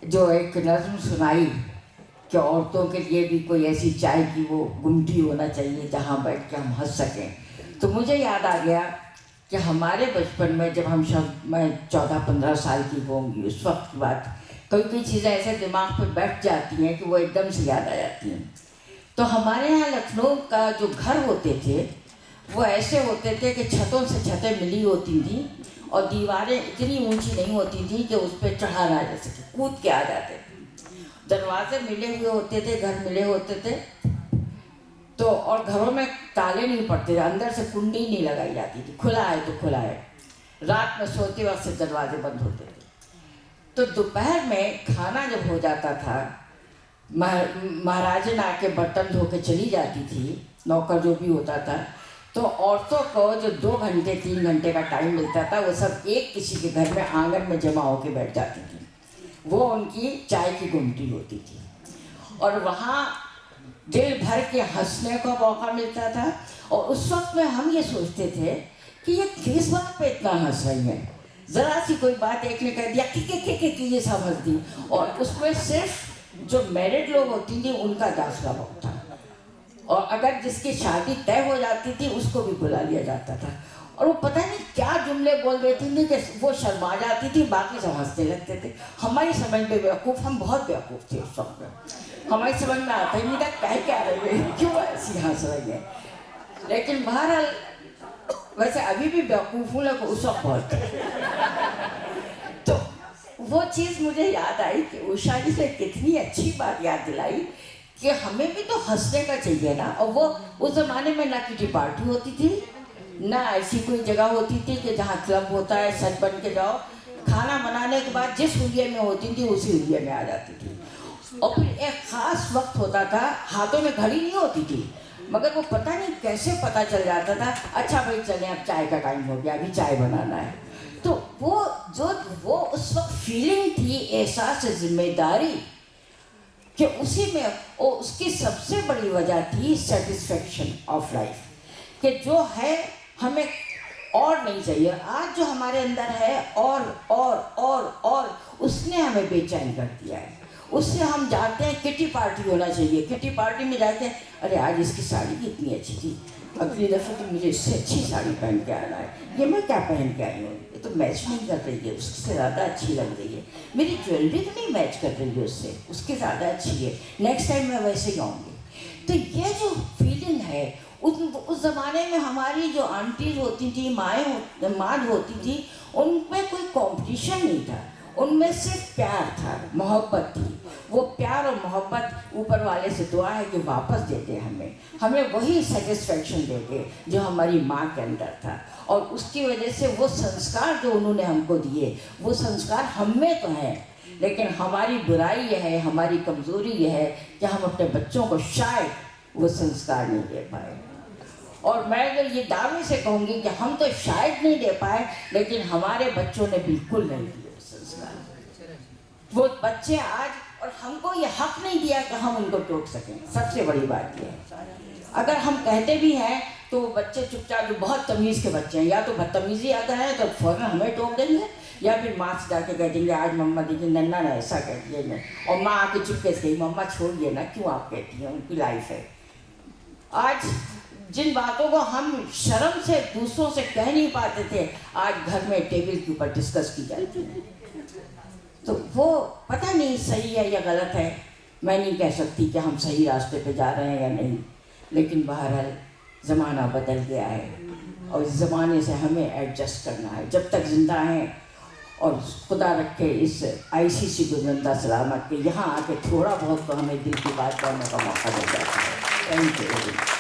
جو ایک نظم سنائی کہ عورتوں کے لیے بھی کوئی ایسی چائے کی وہ گمٹی ہونا چاہیے جہاں بیٹھ کے ہم ہنس سکیں، تو مجھے یاد آ گیا کہ ہمارے بچپن میں جب میں 14-15 سال کی ہوں گی، اس وقت کی بات، کوئی چیزیں ایسے دماغ پہ بیٹھ جاتی ہیں کہ وہ ایک دم سے یاد آ جاتی ہیں۔ تو ہمارے یہاں لکھنؤ کا جو گھر ہوتے تھے وہ ایسے ہوتے تھے کہ چھتوں سے چھتیں ملی ہوتی تھیں اور دیواریں اتنی اونچی نہیں ہوتی تھیں کہ اس پہ چڑھا نہ جا سکے، کود کے آ جاتے تھے۔ دروازے ملے ہوئے ہوتے تھے، گھر ملے ہوتے تھے، تو اور گھروں میں تالے نہیں پڑتے تھے، اندر سے کنڈی نہیں لگائی جاتی تھی، کھلا ہے تو کھلا ہے۔ رات میں سوتے وقت سے دروازے بند ہوتے تھے۔ تو دوپہر میں کھانا جب ہو جاتا تھا، مہاراجن آ کے برتن دھو کے چلی جاتی تھی، نوکر جو بھی ہوتا تھا، تو عورتوں کو جو 2 گھنٹے 3 گھنٹے کا ٹائم ملتا تھا وہ سب ایک کسی کے گھر میں آنگن میں جمع ہو کے بیٹھ جاتی تھی۔ وہ ان کی چائے کی گمٹی ہوتی تھی اور وہاں دل بھر کے ہنسنے کا موقع ملتا تھا۔ اور اس وقت میں ہم یہ سوچتے تھے کہ یہ کس بات پہ اتنا ہنس رہی ہیں، ذرا سی کوئی بات ایک نے کہہ دیا کہ یہ سمجھ دی، اور اس میں صرف جو میرڈ لوگ ہوتی تھیں ان کا داخلہ وقت تھا، اور اگر جس کی شادی طے ہو جاتی تھی اس کو بھی بلا لیا جاتا تھا، اور وہ پتہ نہیں کیا جملے بول دیتی تھی کہ وہ شرما جاتی تھی، باقی سب ہنستے لگتے تھے۔ ہماری سمجھ میں بیوقوف، ہم بہت بیوقوف تھے اس وقت میں، ہماری سمجھ میں آتا ہی نہیں تھا کہہ کیا رہی ہے، کیوں ایسی ہنس رہی ہے۔ لیکن بہرحال ویسے ابھی بھی بیوقوف ہوں، لیکن اس وقت بہت تو وہ چیز مجھے یاد آئی کہ عشا جی سے کتنی اچھی بات یاد دلائی کہ ہمیں بھی تو ہنسنے کا چاہیے نا۔ اور وہ اس زمانے میں نہ کسی پارٹی ہوتی تھی، نہ ایسی کوئی جگہ ہوتی تھی کہ جہاں کلب ہوتا ہے سچ بن کے جاؤ، کھانا بنانے کے بعد جس ہولیے میں ہوتی تھی اسی ہولیے میں آ جاتی تھی، اور پھر ایک خاص وقت ہوتا تھا، ہاتھوں میں گھڑی نہیں ہوتی تھی مگر وہ پتہ نہیں کیسے پتہ چل جاتا تھا، اچھا بھائی چلیں اب چائے کا ٹائم ہو گیا، ابھی چائے بنانا ہے۔ تو وہ اس وقت فیلنگ تھی، احساس ذمہ داری، کہ اسی میں اس کی سب سے بڑی وجہ تھی سیٹسفیکشن آف لائف، کہ جو ہے ہمیں اور نہیں چاہیے۔ آج جو ہمارے اندر ہے اور اس نے ہمیں بے چین کر دیا ہے۔ اس سے ہم جاتے ہیں کٹی پارٹی ہونا چاہیے، کٹی پارٹی میں جاتے ہیں، ارے آج اس کی ساڑی کتنی اچھی تھی، اگلی دفعہ تو مجھے اس سے اچھی ساڑی پہن کے آنا ہے، یہ میں کیا پہن کے آئی ہوں، یہ تو میچ نہیں کر رہی ہے، اس سے زیادہ اچھی لگ رہی ہے، میری جویلری تو نہیں میچ کر رہی ہے اس سے، اس کے زیادہ اچھی ہے، نیکسٹ ٹائم میں ویسے ہی آؤں گی۔ تو یہ جو فیلنگ ہے، اس زمانے میں ہماری جو آنٹیز ہوتی تھیں، ماں ہوتی تھی، ان میں کوئی کمپٹیشن نہیں تھا، ان میں صرف پیار تھا، محبت تھی۔ وہ پیار اور محبت اوپر والے سے دعا ہے کہ واپس دے دے ہمیں وہی سیٹسفیکشن دے دے جو ہماری ماں کے اندر تھا، اور اس کی وجہ سے وہ سنسکار جو انہوں نے ہم کو دیے وہ سنسکار ہم میں تو ہیں، لیکن ہماری برائی یہ ہے، ہماری کمزوری یہ ہے کہ ہم اپنے بچوں کو شاید وہ سنسکار نہیں دے پائے۔ اور میں اگر یہ دعوے سے کہوں گی کہ ہم تو شاید نہیں دے پائے، لیکن ہمارے بچوں نے بالکل نہیں دیے سنسکار۔ وہ بچے آج، اور ہم کو یہ حق نہیں دیا کہ ہم ان کو ٹوک سکیں، سب سے بڑی بات یہ ہے۔ اگر ہم کہتے بھی ہیں تو بچے چپ چاپ، جو بہت تمیز کے بچے ہیں، یا تو بدتمیزی اگر ہے تو فوراً ہمیں ٹوک دیں گے، یا پھر ماں سے جا کے کہہ دیں گے آج مما دیکھیے ننا نے ایسا کہہ دیا، اور ماں آ کے چپکے سے کہی مما چھوڑیے نا، کیوں آپ کہتی ہیں، ان کی لائف ہے۔ آج جن باتوں کو ہم شرم سے دوسروں سے کہہ نہیں پاتے تھے، آج گھر میں ٹیبل کے اوپر ڈسکس کی جاتی ہیں۔ تو وہ پتہ نہیں صحیح ہے یا غلط ہے، میں نہیں کہہ سکتی کہ ہم صحیح راستے پہ جا رہے ہیں یا نہیں، لیکن بہرحال زمانہ بدل گیا ہے اور اس زمانے سے ہمیں ایڈجسٹ کرنا ہے جب تک زندہ ہیں، اور خدا رکھے اس ICC کو زندہ سلامت کہ یہاں آ کے تھوڑا بہت تو ہمیں دل کی بات کرنے کا موقع مل جاتا ہے۔ Thank you.